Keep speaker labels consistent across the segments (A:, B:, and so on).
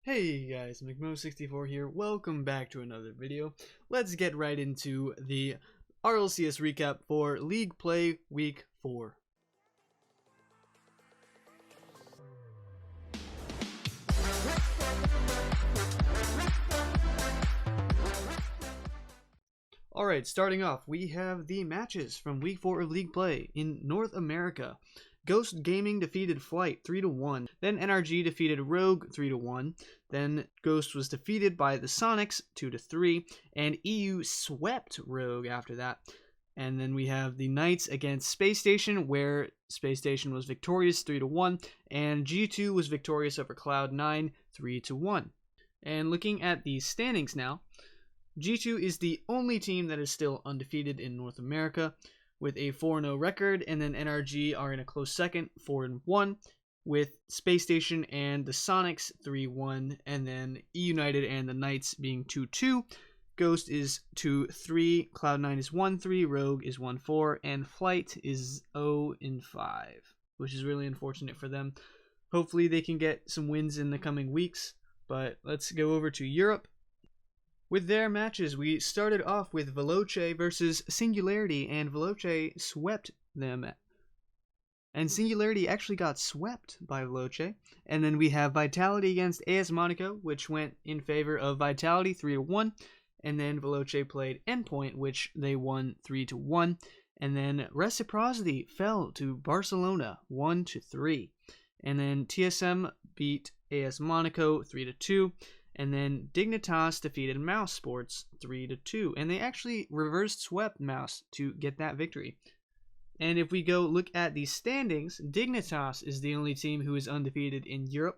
A: Hey guys, McMo64 here. Welcome back to another video. Let's get right into the RLCS recap for League Play Week 4. Alright, starting off, we have the matches from Week 4 of League Play in North America. Ghost Gaming defeated Flight 3-1, then NRG defeated Rogue 3-1, then Ghost was defeated by the Sonics 2-3, and EU swept Rogue after that. And then we have the Knights against Space Station, where Space Station was victorious 3-1, and G2 was victorious over Cloud9 3-1. And looking at the standings now, G2 is the only team that is still undefeated in North America, with a 4-0 record, and then NRG are in a close second, 4-1, with Space Station and the Sonics 3-1, and then E United and the Knights being 2-2. Ghost is 2-3, Cloud9 is 1-3, Rogue is 1-4, and Flight is 0-5, which is really unfortunate for them. Hopefully they can get some wins in the coming weeks, but let's go over to Europe. With their matches, we started off with Veloce versus Singularity, and Veloce swept them. And Singularity actually got swept by Veloce. And then we have Vitality against AS Monaco, which went in favor of Vitality 3-1. And then Veloce played Endpoint, which they won 3-1. And then Reciprocity fell to Barcelona 1-3. And then TSM beat AS Monaco 3-2. And then Dignitas defeated Mouse Sports 3-2. And they actually reverse swept Mouse to get that victory. And if we go look at the standings, Dignitas is the only team who is undefeated in Europe,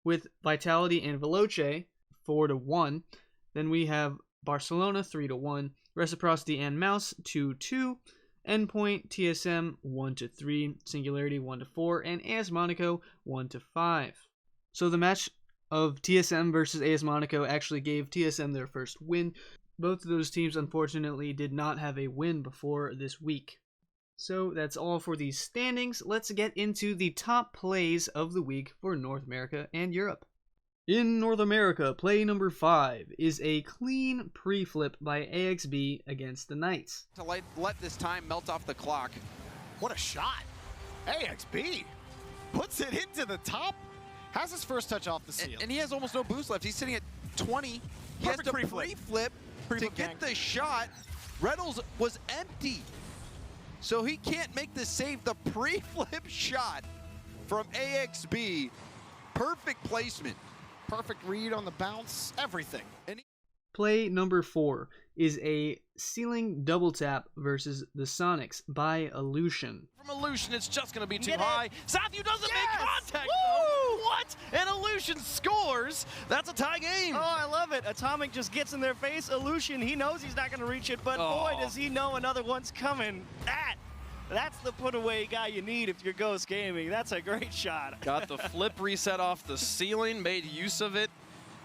A: with Vitality and Veloce 4-1. Then we have Barcelona 3-1, Reciprocity and Mouse 2-2, Endpoint, TSM 1-3, Singularity 1-4, and AS Monaco 1-5. So the match of TSM versus AS Monaco actually gave TSM their first win. Both of those teams unfortunately did not have a win before this week. So that's all for these standings. Let's get into the top plays of the week for North America and Europe. In North America, play number 5 is a clean pre-flip by AXB against the Knights.
B: To let this time melt off the clock.
C: What a shot! AXB puts it into the top. Has his first touch off the seal.
B: And he has almost no boost left. He's sitting at 20. He
C: Perfect
B: has to pre-flip to get the shot. Reynolds was empty. So he can't make the save. The pre-flip shot from AXB. Perfect placement.
C: Perfect read on the bounce. Everything.
A: Play number 4 is a ceiling double tap versus the Sonics by Illusion.
D: From Illusion, it's just going to be too high. Southview doesn't make contact.
E: Woo!
D: What? And Illusion scores. That's a tie game.
E: Oh, I love it. Atomic just gets in their face. Illusion, he knows he's not going to reach it, but boy, does he know another one's coming. That's the put-away guy you need if you're Ghost Gaming. That's a great shot.
D: Got the flip reset off the ceiling, made use of it,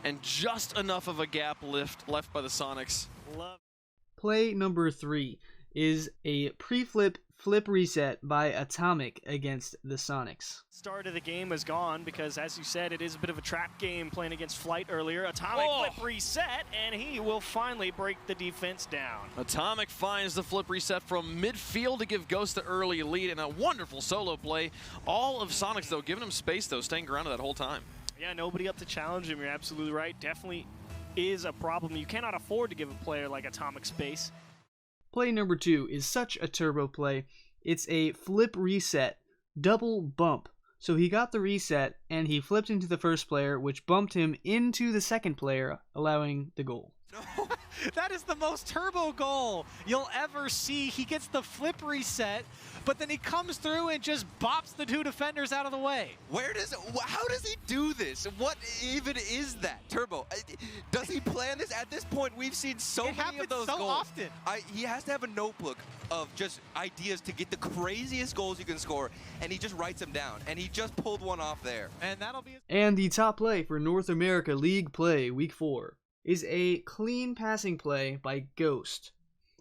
D: and just enough of a gap left by the Sonics.
A: Play number 3 is a pre-flip flip reset by Atomic against the Sonics.
E: Start of the game is gone because, as you said, it is a bit of a trap game playing against Flight earlier. Atomic flip reset, and he will finally break the defense down.
D: Atomic finds the flip reset from midfield to give Ghost the early lead, and a wonderful solo play. All of Sonics, though, giving him space, though, staying grounded that whole time.
E: Yeah, nobody up to challenge him. You're absolutely right. Definitely is a problem. You cannot afford to give a player like Atomic space.
A: Play number 2 is such a turbo play. It's a flip reset, double bump. So he got the reset, and he flipped into the first player, which bumped him into the second player, allowing the goal.
F: No, that is the most turbo goal you'll ever see. He gets the flip reset, but then he comes through and just bops the two defenders out of the way.
B: How does he do this? What even is that? Turbo, does he plan this? At this point, we've seen so many of those
F: so
B: goals.
F: often.
B: He has to have a notebook of just ideas to get the craziest goals you can score, and he just writes them down, and he just pulled one off there.
F: And that'll be.
A: And the top play for North America League Play Week 4 is a clean passing play by Ghost.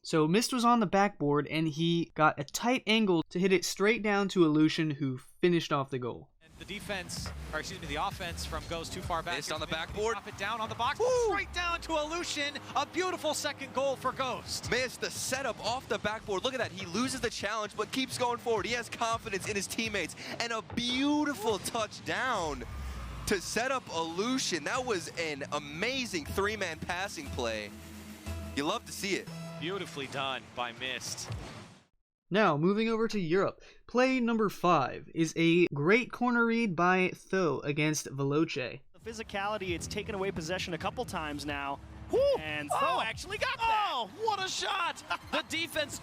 A: So Mist was on the backboard, and he got a tight angle to hit it straight down to Illusion, who finished off the goal.
F: And The defense, or excuse me, the offense from Ghost too far back.
D: Missed on the backboard.
F: Drop it down on the box.
B: Woo!
F: Straight down to Illusion. A beautiful second goal for Ghost.
B: Missed the setup off the backboard. Look at that. He loses the challenge, but keeps going forward. He has confidence in his teammates. And a beautiful touchdown to set up Illusion. That was an amazing three-man passing play. You love to see it.
E: Beautifully done by Mist.
A: Now, moving over to Europe, play number 5 is a great corner read by Tho against Veloce.
E: The physicality, it's taken away possession a couple times now.
D: Woo!
E: And Tho actually got that.
D: Oh, what a shot! The defense,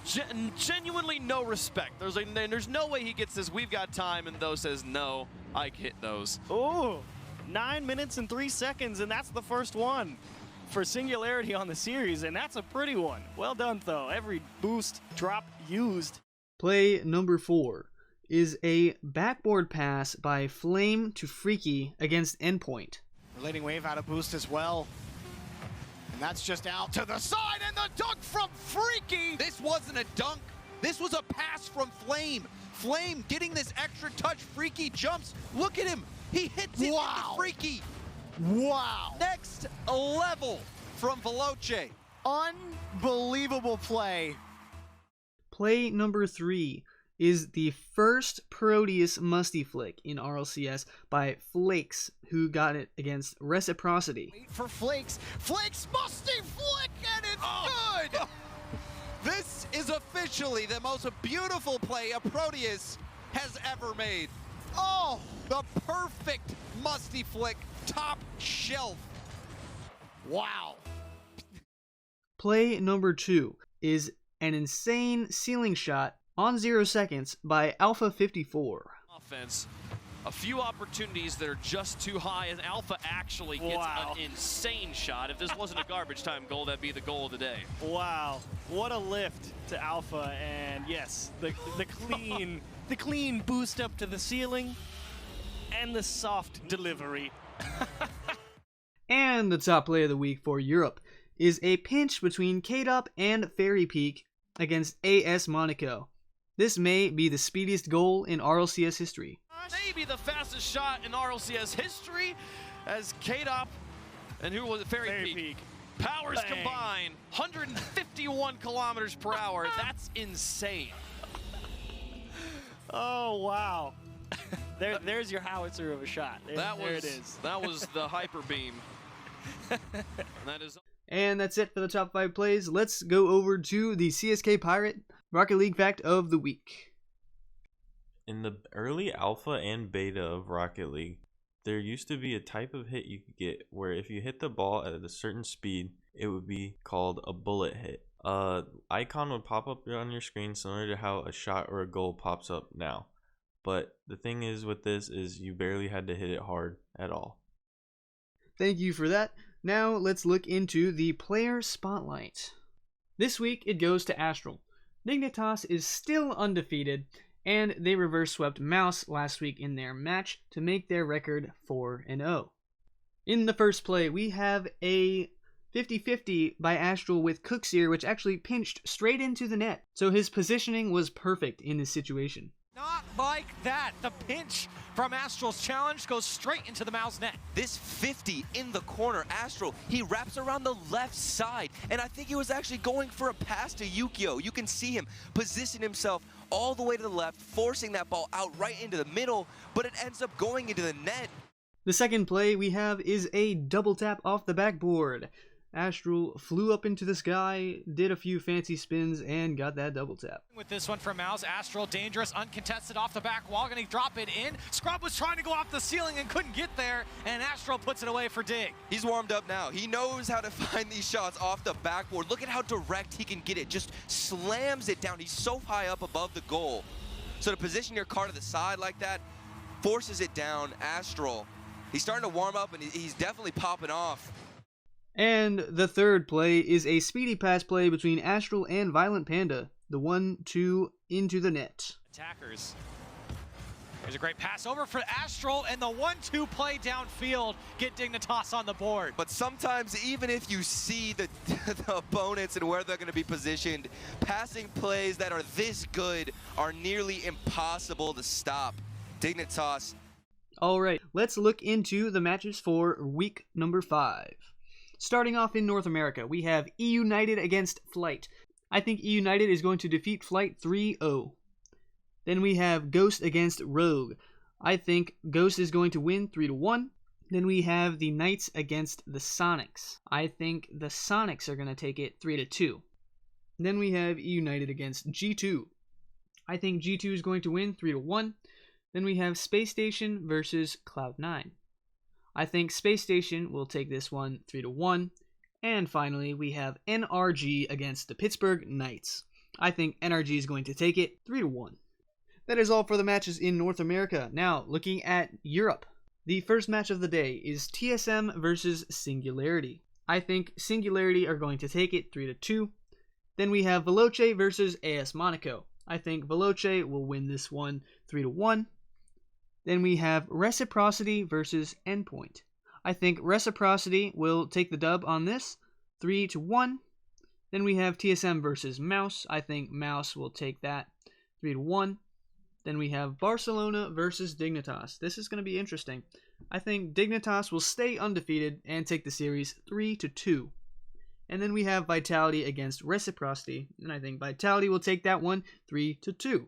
D: genuinely no respect. There's no way he gets this. We've got time, and Tho says, no, I hit those.
E: Ooh, 9 minutes and 3 seconds, and that's the first one for Singularity on the series, and that's a pretty one. Well done, Tho. Every boost, drop used.
A: Play number 4 is a backboard pass by Flame to Freaky against Endpoint.
C: Relating wave out of boost as well. And that's just out to the side, and the dunk from Freaky!
B: This wasn't a dunk. This was a pass from Flame. Flame getting this extra touch. Freaky jumps. Look at him. He hits it into Freaky.
C: Wow!
B: Next level from Veloce.
C: Unbelievable play.
A: Play number 3 is the first Proteus Musty Flick in RLCS by Flakes, who got it against Reciprocity.
C: Wait for Flakes. Flakes musty flick, and it's good!
B: This is officially the most beautiful play a Proteus has ever made. Oh, the perfect musty flick, top shelf.
C: Wow.
A: Play number 2 is an insane ceiling shot on 0 seconds by Alpha 54.
D: Offense, a few opportunities that are just too high, and Alpha actually gets an insane shot. If this wasn't a garbage time goal, that'd be the goal of the day.
E: Wow, what a lift to Alpha, and yes, the clean the clean boost up to the ceiling and the soft delivery.
A: And the top play of the week for Europe is a pinch between K-Dop and Fairy Peak against AS Monaco. This may be the speediest goal in RLCS history.
D: Maybe the fastest shot in RLCS history, as K-Dop and who was it? Fairy Peak. Powers combined, 151 kilometers per hour. That's insane.
E: Oh, wow. There's your howitzer of a shot. There it is.
D: That was the hyper beam.
A: And that's it for the top 5 plays. Let's go over to the CSK Pirate Rocket League fact of the week.
G: In the early alpha and beta of Rocket League, there used to be a type of hit you could get where if you hit the ball at a certain speed, it would be called a bullet hit. Icon would pop up on your screen similar to how a shot or a goal pops up now. But the thing is with this is you barely had to hit it hard at all.
A: Thank you for that. Now let's look into the player spotlight. This week it goes to Astral. Dignitas is still undefeated, and they reverse swept Mouse last week in their match to make their record 4-0. In the first play, we have a 50-50 by Astral with Cookseer, which actually pinched straight into the net, so his positioning was perfect in this situation.
F: Not like that. The pinch from Astral's challenge goes straight into the Mouse net.
B: This 50 in the corner, Astral, he wraps around the left side, and I think he was actually going for a pass to Yukio. You can see him position himself all the way to the left, forcing that ball out right into the middle, but it ends up going into the net.
A: The second play we have is a double tap off the backboard. Astral flew up into the sky, did a few fancy spins, and got that double tap.
F: With this one from Mouse, Astral dangerous, uncontested off the back wall, gonna drop it in. Scrub was trying to go off the ceiling and couldn't get there, and Astral puts it away for Dig.
B: He's warmed up now. He knows how to find these shots off the backboard. Look at how direct he can get it. Just slams it down. He's so high up above the goal. So to position your car to the side like that, forces it down. Astral, he's starting to warm up, and he's definitely popping off.
A: And the third play is a speedy pass play between Astral and Violent Panda. The 1-2 into the net.
F: Attackers. There's a great pass over for Astral, and the 1-2 play downfield get Dignitas on the board.
B: But sometimes, even if you see the opponents and where they're going to be positioned, passing plays that are this good are nearly impossible to stop. Dignitas.
A: Alright, let's look into the matches for week number 5. Starting off in North America, we have E United against Flight. I think E United is going to defeat Flight 3-0. Then we have Ghost against Rogue. I think Ghost is going to win 3-1. Then we have the Knights against the Sonics. I think the Sonics are going to take it 3-2. Then we have E United against G2. I think G2 is going to win 3-1. Then we have Space Station versus Cloud9. I think Space Station will take this one 3-1. And finally, we have NRG against the Pittsburgh Knights. I think NRG is going to take it 3-1. That is all for the matches in North America. Now, looking at Europe. The first match of the day is TSM versus Singularity. I think Singularity are going to take it 3-2. Then we have Veloce versus AS Monaco. I think Veloce will win this one 3-1. Then we have Reciprocity versus Endpoint. I think Reciprocity will take the dub on this 3-1. Then we have TSM versus Mouse. I think Mouse will take that 3-1. Then we have Barcelona versus Dignitas. This is going to be interesting. I think Dignitas will stay undefeated and take the series 3-2. And then we have Vitality against Reciprocity, and I think Vitality will take that one 3-2.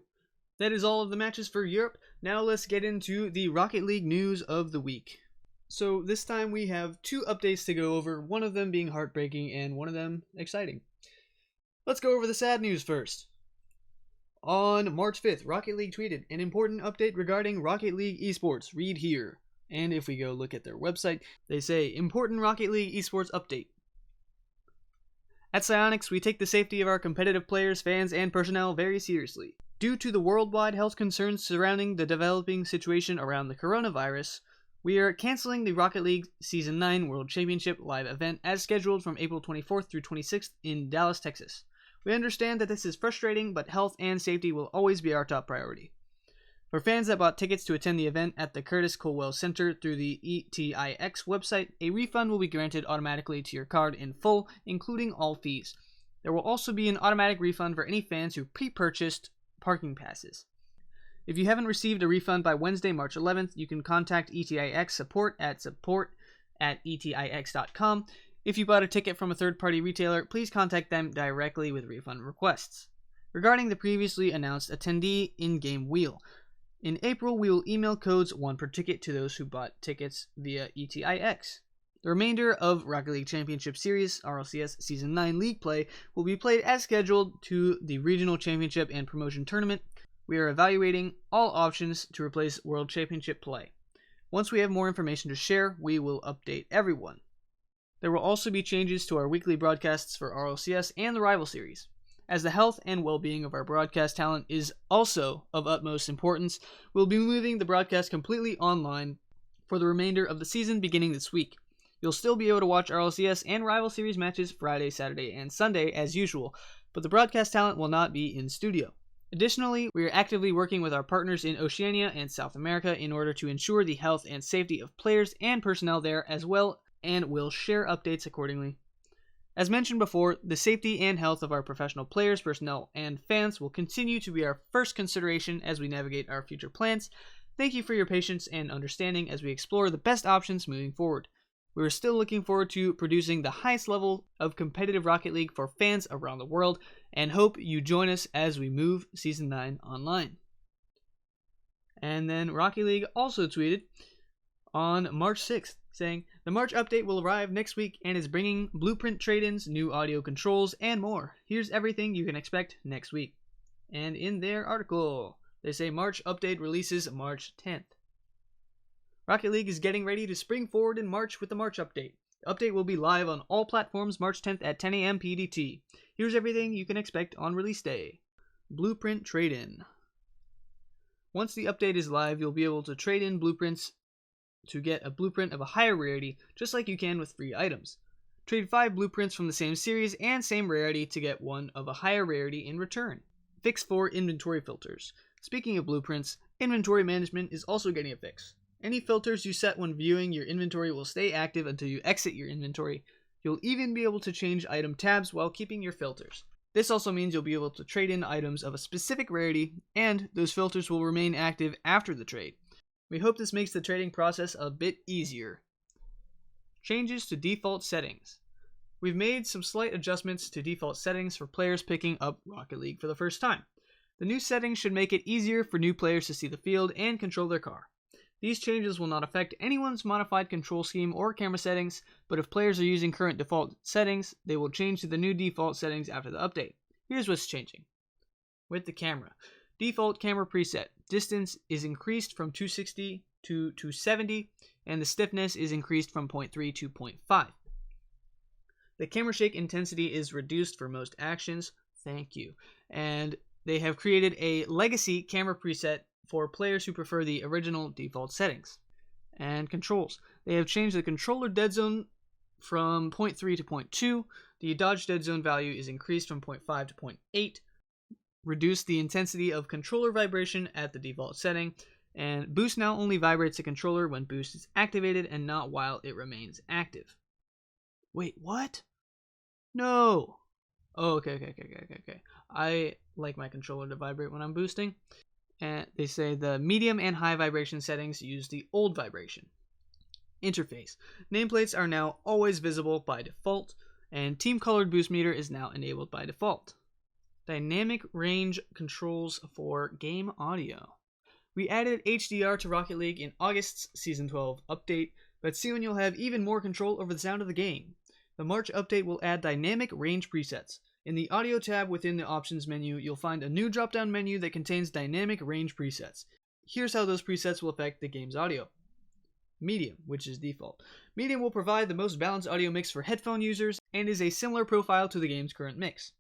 A: That is all of the matches for Europe. Now let's get into the Rocket League news of the week. So this time we have 2 updates to go over, one of them being heartbreaking and one of them exciting. Let's go over the sad news first. On March 5th, Rocket League tweeted an important update regarding Rocket League esports. Read here. And if we go look at their website, they say, important Rocket League esports update. At Psyonix, we take the safety of our competitive players, fans, and personnel very seriously. Due to the worldwide health concerns surrounding the developing situation around the coronavirus, we are canceling the Rocket League Season 9 World Championship live event as scheduled from April 24th through 26th in Dallas, Texas. We understand that this is frustrating, but health and safety will always be our top priority. For fans that bought tickets to attend the event at the Curtis Colwell Center through the ETIX website, a refund will be granted automatically to your card in full, including all fees. There will also be an automatic refund for any fans who pre-purchased parking passes. If you haven't received a refund by Wednesday, March 11th, you can contact ETIX support at etix.com. If you bought a ticket from a third-party retailer, please contact them directly with refund requests. Regarding the previously announced attendee in-game wheel, in April we will email codes 1 per ticket to those who bought tickets via ETIX. The remainder of Rocket League Championship Series, RLCS Season 9 League play, will be played as scheduled to the Regional Championship and Promotion Tournament. We are evaluating all options to replace World Championship play. Once we have more information to share, we will update everyone. There will also be changes to our weekly broadcasts for RLCS and the Rival Series. As the health and well-being of our broadcast talent is also of utmost importance, we'll be moving the broadcast completely online for the remainder of the season beginning this week. You'll still be able to watch RLCS and Rival Series matches Friday, Saturday, and Sunday as usual, but the broadcast talent will not be in studio. Additionally, we are actively working with our partners in Oceania and South America in order to ensure the health and safety of players and personnel there as well, and will share updates accordingly. As mentioned before, the safety and health of our professional players, personnel, and fans will continue to be our first consideration as we navigate our future plans. Thank you for your patience and understanding as we explore the best options moving forward. We are still looking forward to producing the highest level of competitive Rocket League for fans around the world, and hope you join us as we move Season 9 online. And then Rocket League also tweeted on March 6th, saying, the March update will arrive next week and is bringing blueprint trade-ins, new audio controls, and more. Here's everything you can expect next week. And in their article, they say March update releases March 10th. Rocket League is getting ready to spring forward in March with the March update. The update will be live on all platforms March 10th at 10 a.m. PDT. Here's everything you can expect on release day. Blueprint trade-in. Once the update is live, you'll be able to trade in blueprints to get a blueprint of a higher rarity, just like you can with free items. Trade 5 blueprints from the same series and same rarity to get one of a higher rarity in return. Fix for inventory filters. Speaking of blueprints, inventory management is also getting a fix. Any filters you set when viewing your inventory will stay active until you exit your inventory. You'll even be able to change item tabs while keeping your filters. This also means you'll be able to trade in items of a specific rarity, and those filters will remain active after the trade. We hope this makes the trading process a bit easier. Changes to default settings. We've made some slight adjustments to default settings for players picking up Rocket League for the first time. The new settings should make it easier for new players to see the field and control their car. These changes will not affect anyone's modified control scheme or camera settings, but if players are using current default settings, they will change to the new default settings after the update. Here's what's changing. With the camera. Default camera preset. Distance is increased from 260 to 270, and the stiffness is increased from 0.3 to 0.5. The camera shake intensity is reduced for most actions. Thank you. And they have created a legacy camera preset for players who prefer the original default settings. And controls. They have changed the controller dead zone from 0.3 to 0.2. The dodge dead zone value is increased from 0.5 to 0.8. Reduce the intensity of controller vibration at the default setting. And boost now only vibrates the controller when boost is activated and not while it remains active. Wait, what? No. Oh, okay. I like my controller to vibrate when I'm boosting. And they say the medium and high vibration settings use the old vibration. Interface. Nameplates are now always visible by default, and team colored boost meter is now enabled by default. Dynamic range controls for game audio. We added HDR to Rocket League in August's Season 12 update, but soon you'll have even more control over the sound of the game. The March update will add dynamic range presets. In the audio tab within the options menu, you'll find a new drop-down menu that contains dynamic range presets. Here's how those presets will affect the game's audio. Medium, which is default. Medium will provide the most balanced audio mix for headphone users and is a similar profile to the game's current mix.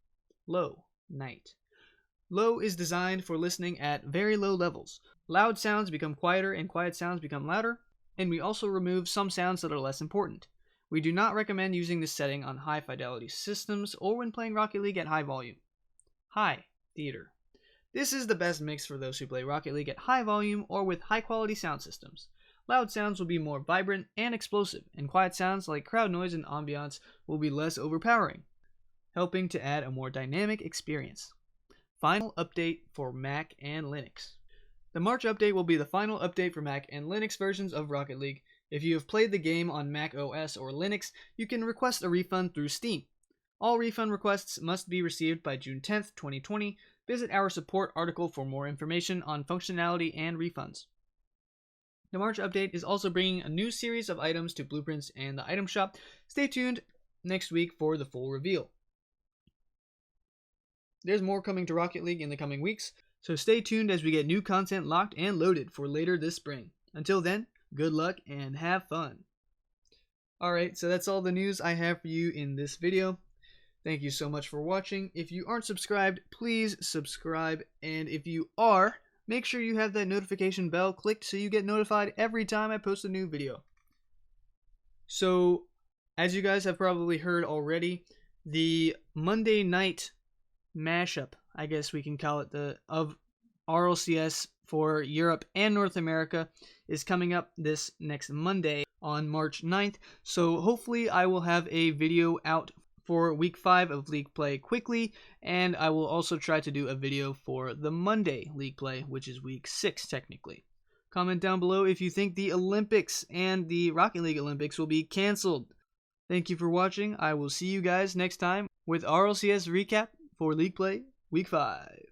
A: Low, night. Low is designed for listening at very low levels. Loud sounds become quieter and quiet sounds become louder, and we also remove some sounds that are less important. We do not recommend using this setting on high fidelity systems or when playing Rocket League at high volume. High, theater. This is the best mix for those who play Rocket League at high volume or with high quality sound systems. Loud sounds will be more vibrant and explosive, and quiet sounds like crowd noise and ambiance will be less overpowering, helping to add a more dynamic experience. Final update for Mac and Linux. The March update will be the final update for Mac and Linux versions of Rocket League. If you have played the game on Mac OS or Linux, you can request a refund through Steam. All refund requests must be received by June 10th, 2020. Visit our support article for more information on functionality and refunds. The March update is also bringing a new series of items to Blueprints and the item shop. Stay tuned next week for the full reveal. There's more coming to Rocket League in the coming weeks, so stay tuned as we get new content locked and loaded for later this spring. Until then, good luck and have fun. Alright, so that's all the news I have for you in this video. Thank you so much for watching. If you aren't subscribed, please subscribe. And if you are, make sure you have that notification bell clicked so you get notified every time I post a new video. So, as you guys have probably heard already, the Monday night mashup, I guess we can call it, of RLCS for Europe and North America is coming up this next Monday on March 9th. So hopefully I will have a video out for week 5 of League Play quickly, and I will also try to do a video for the Monday League Play, which is week 6 technically. Comment down below if you think the Olympics and the Rocket League Olympics will be canceled. Thank you for watching. I will see you guys next time with RLCS recap for League Play week 5.